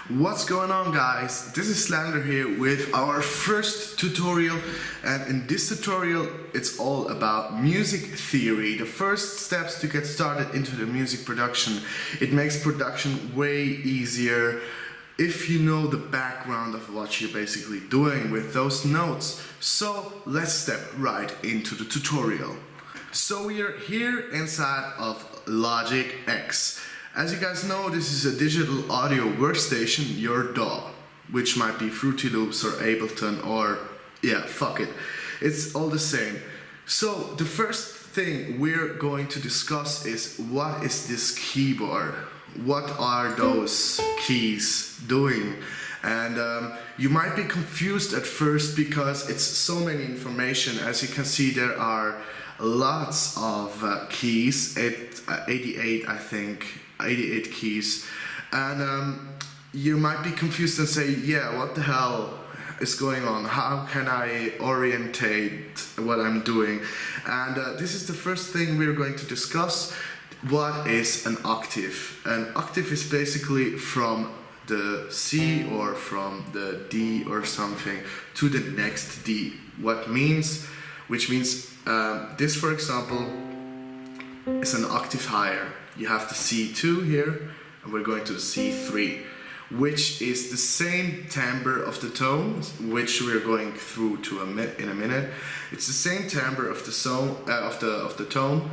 What's going on, guys? This is Slander here with our first tutorial, and in this tutorial it's all about music theory, the first steps to get started into the music production. It makes production way easier if you know the background of what you're basically doing with those notes. So let's step right into the tutorial. So we are here inside of Logic X. As you guys know, this is a digital audio workstation, your DAW, which might be Fruity Loops or Ableton or yeah, fuck it. It's all the same. So the first thing we're going to discuss is what is this keyboard? What are those keys doing? And you might be confused at first because it's so many information. As you can see, there are lots of keys, 88 I think. 88 keys, and you might be confused and say, yeah, what the hell is going on? How can I orientate what I'm doing? And this is the first thing we're going to discuss. What is an octave? An octave is basically from the C or from the D or something to the next D. Which means this, for example, is an octave higher. You have the C2 here, and we're going to the C3, which is the same timbre of the tone, which we're going through to in a minute. It's the same timbre of the tone,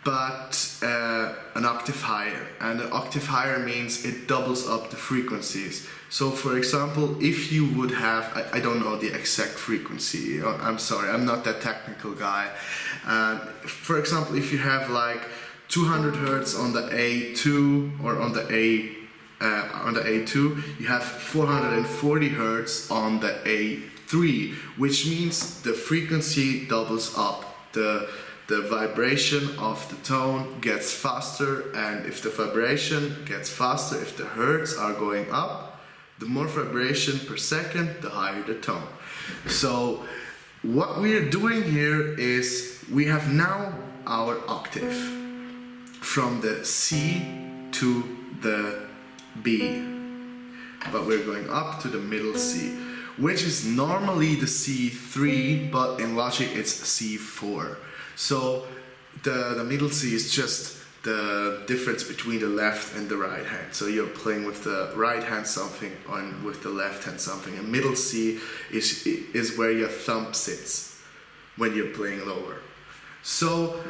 but an octave higher. And an octave higher means it doubles up the frequencies. So, for example, if you would have, I don't know the exact frequency. I'm sorry, I'm not that technical guy. For example, if you have like 200 Hertz on the A2 or on the A2, you have 440 Hertz on the A3, which means the frequency doubles up. The vibration of the tone gets faster, and if the vibration gets faster, if the Hertz are going up, the more vibration per second, the higher the tone. So what we are doing here is we have now our octave from the C to the B, but we're going up to the middle C, which is normally the C3, but in Logic it's C4. So the middle C is just the difference between the left and the right hand. So you're playing with the right hand something and with the left hand something. And middle C is where your thumb sits when you're playing lower. So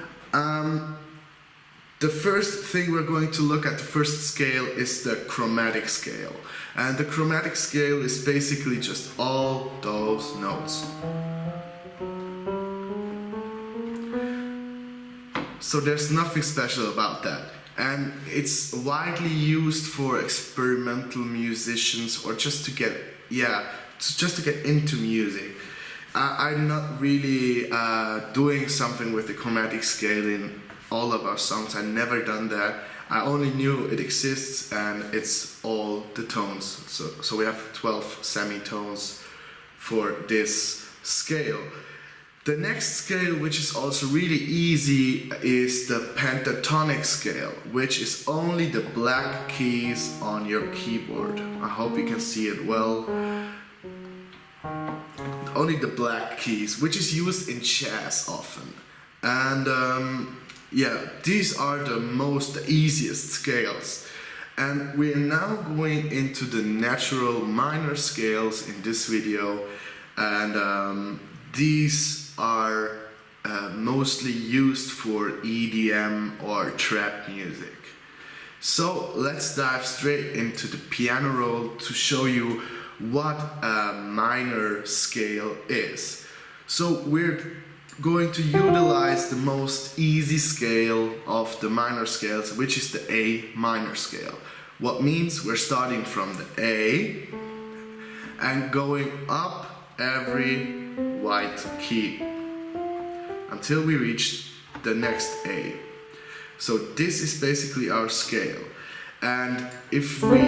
the first thing we're going to look at, the first scale, is the chromatic scale. And the chromatic scale is basically just all those notes. So there's nothing special about that. And it's widely used for experimental musicians or just to get into music. I'm not really doing something with the chromatic scale in all of our songs. I've never done that. I only knew it exists, and it's all the tones. So we have 12 semitones for this scale. The next scale, which is also really easy, is the pentatonic scale, which is only the black keys on your keyboard. I hope you can see it well. Only the black keys, which is used in jazz often. And yeah, these are the easiest scales. And we're now going into the natural minor scales in this video, and these are mostly used for EDM or trap music. So let's dive straight into the piano roll to show you what a minor scale is. So we're going to utilize the most easy scale of the minor scales, which is the A minor scale. What means we're starting from the A and going up every white key until we reach the next A. So this is basically our scale. And if we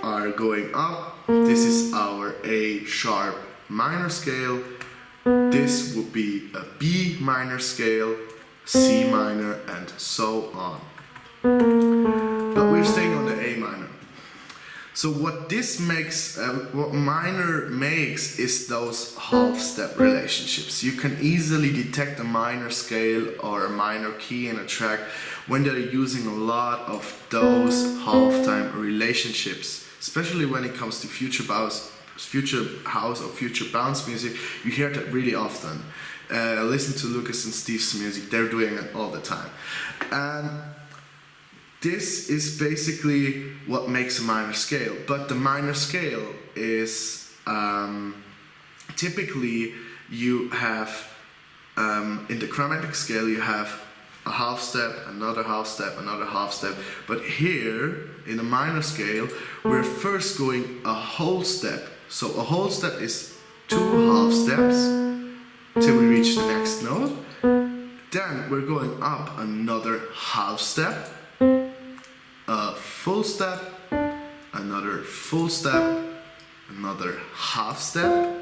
are going up, this is our A sharp minor scale. This would be a B minor scale, C minor, and so on. But we're staying on the A minor. So what this makes, what minor makes, is those half-step relationships. You can easily detect a minor scale or a minor key in a track when they're using a lot of those half-time relationships, especially when it comes to future house or future bounce music. You hear that really often. Listen to Lucas and Steve's music, they're doing it all the time. And this is basically what makes a minor scale, but the minor scale is typically you have in the chromatic scale you have a half step, another half step, another half step, but here in a minor scale we're first going a whole step. So a whole step is 2 half steps till we reach the next note. Then we're going up another half step, a full step, another full step, another half step,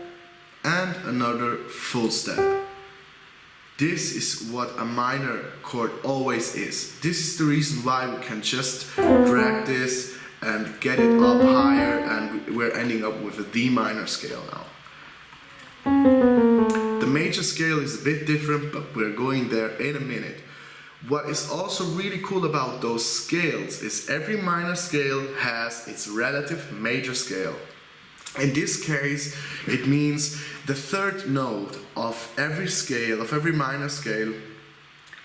and another full step. This is what a minor chord always is. This is the reason why we can just drag this and get it up higher, and we're ending up with a D minor scale now. The major scale is a bit different, but we're going there in a minute. What is also really cool about those scales is every minor scale has its relative major scale. In this case, it means the third note of every scale, of every minor scale,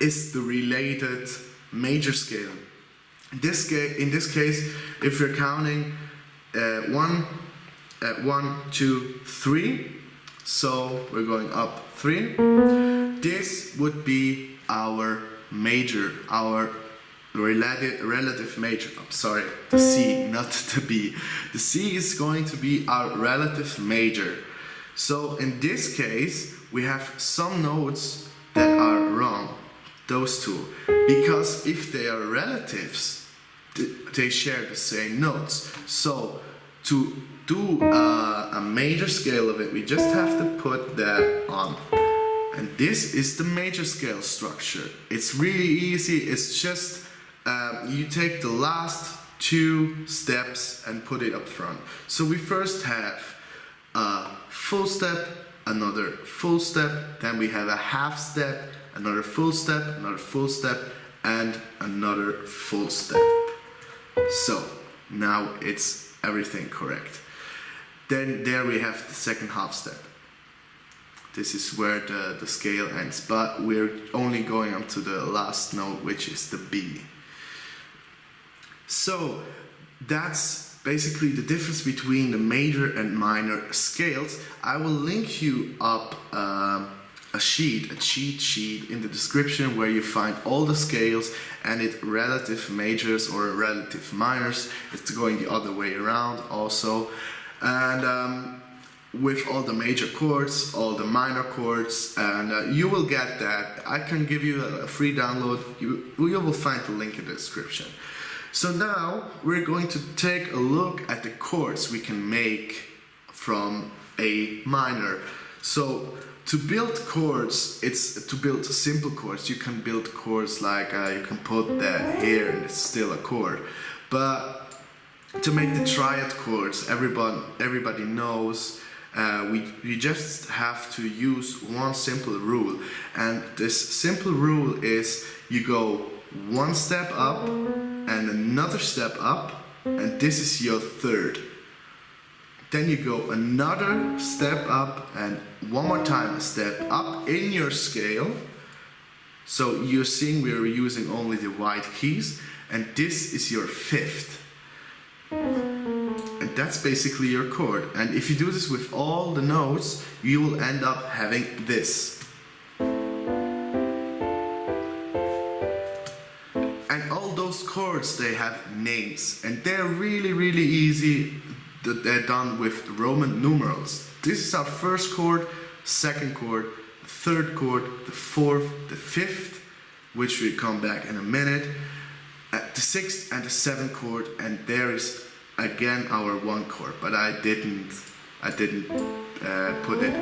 is the related major scale. In this case, if you're counting 1, 2, 3, so we're going up 3, this would be our major, our relative major. I'm sorry, the C, not the B. The C is going to be our relative major. So in this case, we have some notes that are wrong, those two, because if they are relatives, they share the same notes. So to do a major scale of it, we just have to put that on. And this is the major scale structure. It's really easy. It's just you take the last 2 steps and put it up front. So we first have a full step, another full step, then we have a half step, another full step, another full step, and another full step. So now it's everything correct. Then there we have the second half step. This is where the scale ends, but we're only going up to the last note, which is the B. So that's basically the difference between the major and minor scales. I will link you up a cheat sheet in the description where you find all the scales and its relative majors or relative minors. It's going the other way around also. And with all the major chords, all the minor chords, and you will get that. I can give you a free download. You will find the link in the description. So now we're going to take a look at the chords we can make from a minor. So to build chords, it's to build simple chords. You can build chords like you can put that here and it's still a chord. But to make the triad chords, everybody knows. We just have to use one simple rule, and this simple rule is you go 1 step up and another step up, and this is your third. Then you go another step up and one more time a step up in your scale. So you're seeing we're using only the white keys, and this is your 5th. And that's basically your chord. And if you do this with all the notes, you will end up having this. And all those chords, they have names, and they're really easy. They're done with Roman numerals. This is our first chord, second chord, the third chord, the fourth, the fifth, which we come back in a minute, the sixth and the seventh chord, and there is again our 1 chord, but I didn't put it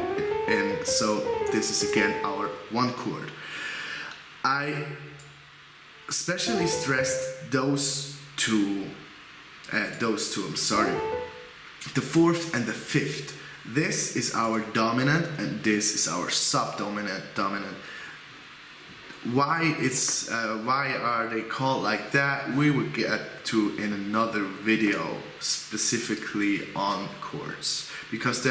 in, so this is again our 1 chord. I especially stressed those 2 those two, I'm sorry. The fourth and the fifth. This is our dominant and this is our subdominant dominant. Why are they called like that? We will get to in another video specifically on chords, because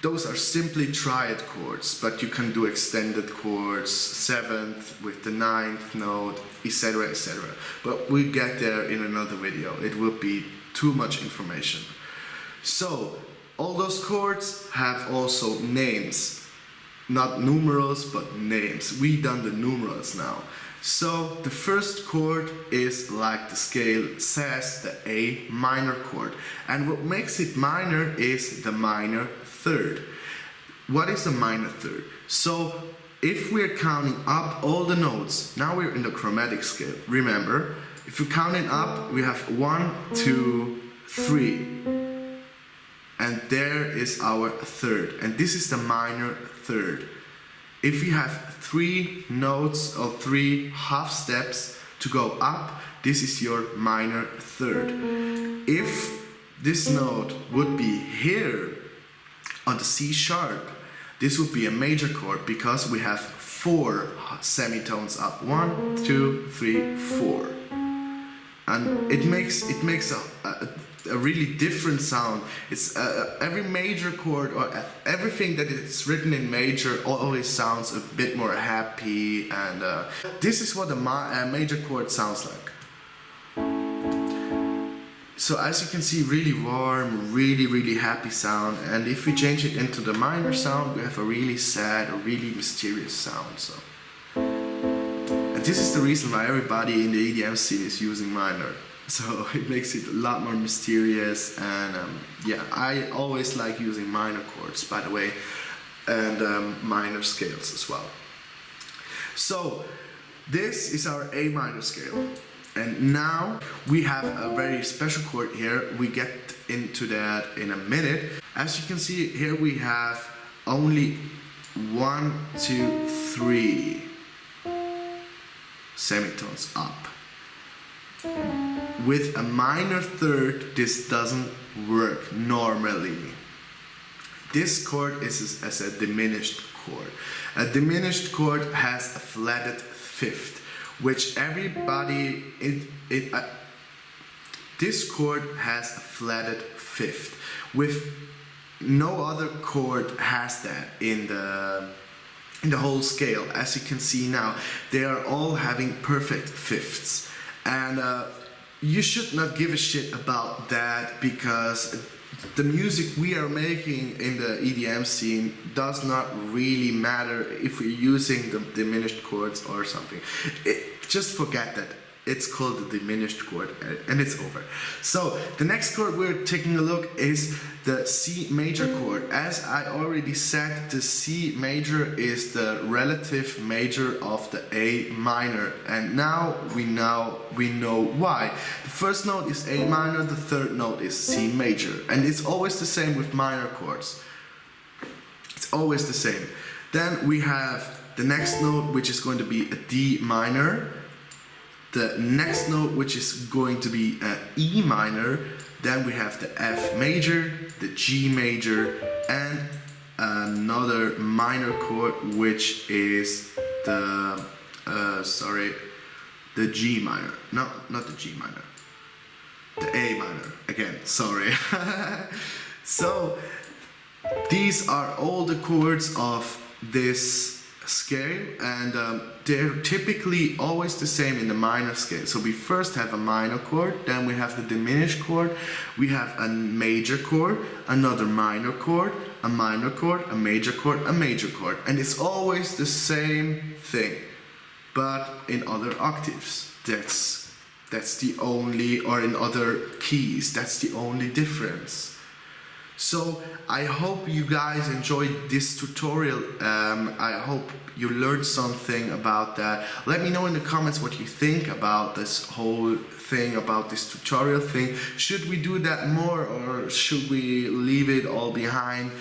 those are simply triad chords, but you can do extended chords, seventh with the ninth note, etc, etc. But we'll get there in another video. It will be too much information. So all those chords have also names. Not numerals, but names. We done the numerals now. So the first chord is, like the scale says, the A minor chord. And what makes it minor is the minor third. What is the minor third? So if we're counting up all the notes, now we're in the chromatic scale. Remember, if you're counting up, we have 1, 2, 3. And there is our third. And this is the minor third. If we have 3 notes or 3 half steps to go up, this is your minor third. If this note would be here on the C sharp, this would be a major chord, because we have 4 semitones up. 1, 2, 3, 4. And it makes a really different sound. It's every major chord, or everything that is written in major, always sounds a bit more happy, and this is what a major chord sounds like. So as you can see, really warm, really happy sound. And if we change it into the minor sound, we have a really sad, a really mysterious sound. So, and this is the reason why everybody in the EDM scene is using minor. So it makes it a lot more mysterious, and yeah, I always like using minor chords, by the way, and minor scales as well. So this is our A minor scale, and now we have a very special chord here. We get into that in a minute. As you can see here, we have only 1, 2, 3 semitones up. With a minor third, this doesn't work normally. This chord is as a diminished chord. A diminished chord has a flatted fifth, which everybody this chord has a flatted fifth. With no other chord has that in the whole scale. As you can see now, they are all having perfect fifths. And you should not give a shit about that, because the music we are making in the EDM scene does not really matter if we're using the diminished chords or something. Just forget that. It's called the diminished chord, and it's over. So the next chord we're taking a look is the C major chord. As I already said, the C major is the relative major of the A minor, and now we know why. The first note is A minor, the third note is C major, and it's always the same with minor chords. It's always the same. Then we have the next note, which is going to be a D minor. The next note, which is going to be an E minor. Then we have the F major, the G major, and another minor chord, which is the G minor. No, not the G minor. The A minor again. Sorry. So these are all the chords of this scale, and they're typically always the same in the minor scale. So we first have a minor chord, then we have the diminished chord, we have a major chord, another minor chord, a minor chord, a major chord, a major chord, and it's always the same thing, but in other octaves. That's the only, or in other keys, that's the only difference. So I hope you guys enjoyed this tutorial. I hope you learned something about that. Let me know in the comments what you think about this whole thing, about this tutorial thing. Should we do that more, or should we leave it all behind?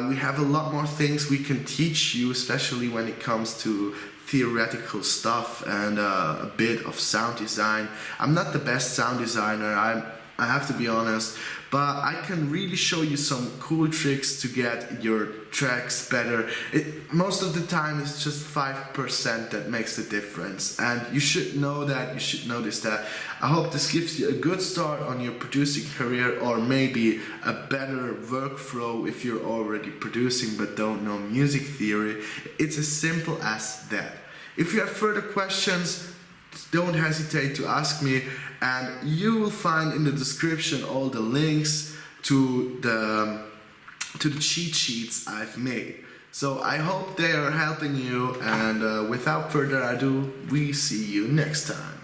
We have a lot more things we can teach you, especially when it comes to theoretical stuff and a bit of sound design. I'm not the best sound designer. I have to be honest, but I can really show you some cool tricks to get your tracks better. Most of the time it's just 5% that makes the difference, and you should know that, you should notice that. I hope this gives you a good start on your producing career, or maybe a better workflow if you're already producing but don't know music theory. It's as simple as that. If you have further questions, don't hesitate to ask me, and you will find in the description all the links to the cheat sheets I've made. So I hope they are helping you, and without further ado, we see you next time.